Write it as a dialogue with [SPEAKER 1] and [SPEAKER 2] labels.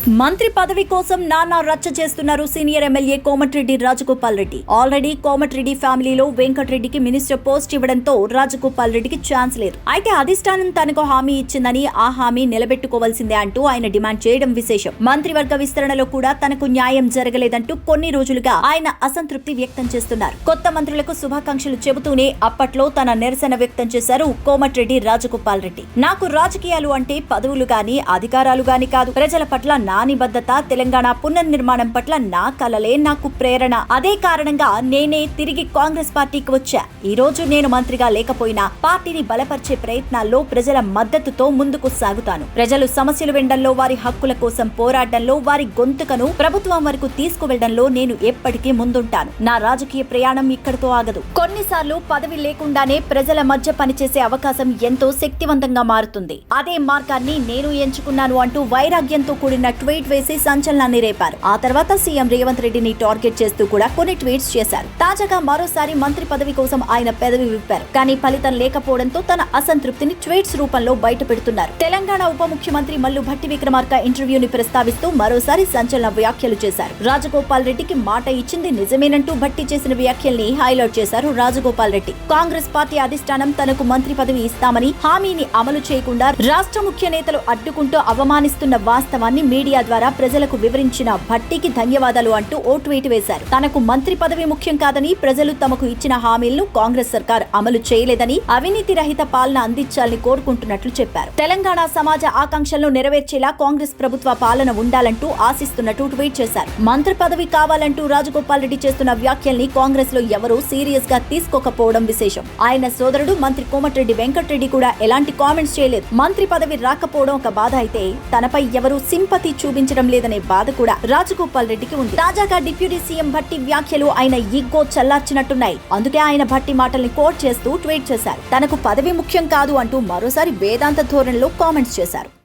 [SPEAKER 1] మంత్రి పదవి కోసం నానా రచ్చ చేస్తున్నారు senior MLA Komatireddy Rajagopal Reddy. Already Komatireddy ఫ్యామిలీలో వెంకటరెడ్డికి మినిస్టర్ పోస్ట్ ఇవ్వడంతో రాజగోపాల్ రెడ్డికి ఛాన్స్ లేదు. అయితే అధిష్టానం తనకు హామీ ఇచ్చిందని ఆ హామీ నిలబెట్టుకోవాల్సిందే అంటూ ఆయన డిమాండ్ చేయడం విశేషం. మంత్రివర్గ విస్తరణలో కూడా తనకు న్యాయం జరగలేదంటూ కొన్ని రోజులుగా ఆయన అసంతృప్తి వ్యక్తం చేస్తున్నారు. కొత్త మంత్రులకు శుభాకాంక్షలు చెబుతూనే అప్పట్లో తన నిరసన వ్యక్తం చేశారు కోమటిరెడ్డి రాజగోపాల్ రెడ్డి. నాకు రాజకీయాలు అంటే పదవులు గాని అధికారాలు గాని కాదు, ప్రజల పట్ల నా నిబద్ధత, తెలంగాణ పునర్నిర్మాణం పట్ల నా కలలే నాకు ప్రేరణ. అదే కారణంగా నేనే తిరిగి కాంగ్రెస్ పార్టీకి వచ్చా. ఈ రోజు నేను మంత్రిగా లేకపోయినా పార్టీని బలపరిచే ప్రయత్నాల్లో ప్రజల మద్దతుతో ముందుకు సాగుతాను. ప్రజలు సమస్యలు వినడంలో, వారి హక్కుల కోసం పోరాటంలో, వారి గొంతుకను ప్రభుత్వం వరకు తీసుకువెళ్లడంలో నేను ఎప్పటికీ ముందుంటాను. నా రాజకీయ ప్రయాణం ఇక్కడితో ఆగదు. కొన్నిసార్లు పదవి లేకుండానే ప్రజల మధ్య పనిచేసే అవకాశం ఎంతో శక్తివంతంగా మారుతుంది. అదే మార్గాన్ని నేను ఎంచుకున్నాను అంటూ వైరాగ్యంతో కూడిన ట్వీట్ వేసి సంచలనాన్ని రేపారు. ఆ తర్వాత సీఎం రేవంత్ రెడ్డిని టార్గెట్ చేస్తూ కూడా కొన్ని ట్వీట్స్ చేశారు. తాజాగా మరోసారి మంత్రి పదవి కోసం ఆయన పెదవి విప్పారు. కానీ ఫలితం లేకపోవడంతో తన అసంతృప్తిని ట్వీట్స్ రూపంలో బయట పెడుతున్నారు. తెలంగాణ ఉప ముఖ్యమంత్రి మల్లు భట్టి విక్రమార్క ఇంటర్వ్యూని ప్రస్తావిస్తూ మరోసారి సంచలన వ్యాఖ్యలు చేశారు. రాజగోపాల్ రెడ్డికి మాట ఇచ్చింది నిజమేనంటూ భట్టి చేసిన వ్యాఖ్యల్ని హైలైట్ చేశారు రాజగోపాల్ రెడ్డి. కాంగ్రెస్ పార్టీ అధిష్టానం తనకు మంత్రి పదవి ఇస్తామని హామీని అమలు చేయకుండా రాష్ట్ర ముఖ్య నేతలు అడ్డుకుంటూ అవమానిస్తున్న వాస్తవాన్ని మీడియా ద్వారా ప్రజలకు వివరించిన భట్టికి ధన్యవాదాలు అంటూ ఓ ట్వీట్ వేశారు. తనకు మంత్రి పదవి ముఖ్యం కాదని, ప్రజలు తమకు ఇచ్చిన హామీలను కాంగ్రెస్ సర్కార్ అమలు చేయలేదని, అవినీతి రహిత పాలన అందించాలని కోరుకుంటున్నట్లు చెప్పారు. తెలంగాణ సమాజ ఆకాంక్షలను నెరవేర్చేలా కాంగ్రెస్ ప్రభుత్వ పాలన ఉండాలంటూ ఆశిస్తున్నట్టు ట్వీట్ చేశారు. మంత్రి పదవి కావాలంటూ రాజగోపాల్ రెడ్డి చేస్తున్న వ్యాఖ్యల్ని కాంగ్రెస్ లో ఎవరూ సీరియస్ గా తీసుకోకపోవడం విశేషం. ఆయన సోదరుడు మంత్రి కోమటిరెడ్డి వెంకటరెడ్డి కూడా ఎలాంటి కామెంట్స్ చేయలేదు. మంత్రి పదవి రాకపోవడం ఒక బాధ అయితే, తనపై ఎవరూ సింపతి చూపించడం లేదనే బాధ కూడా రాజగోపాల్ రెడ్డికి ఉంది. తాజాగా డిప్యూటీ సీఎం భట్టి వ్యాఖ్యలు ఆయన ఈగో చల్లార్చినట్టున్నాయి. అందుకే ఆయన భట్టి మాటల్ని కోట్ చేస్తూ ట్వీట్ చేశారు. తనకు పదవి ముఖ్యం కాదు అంటూ మరోసారి వేదాంత ధోరణిలో కామెంట్స్ చేశారు.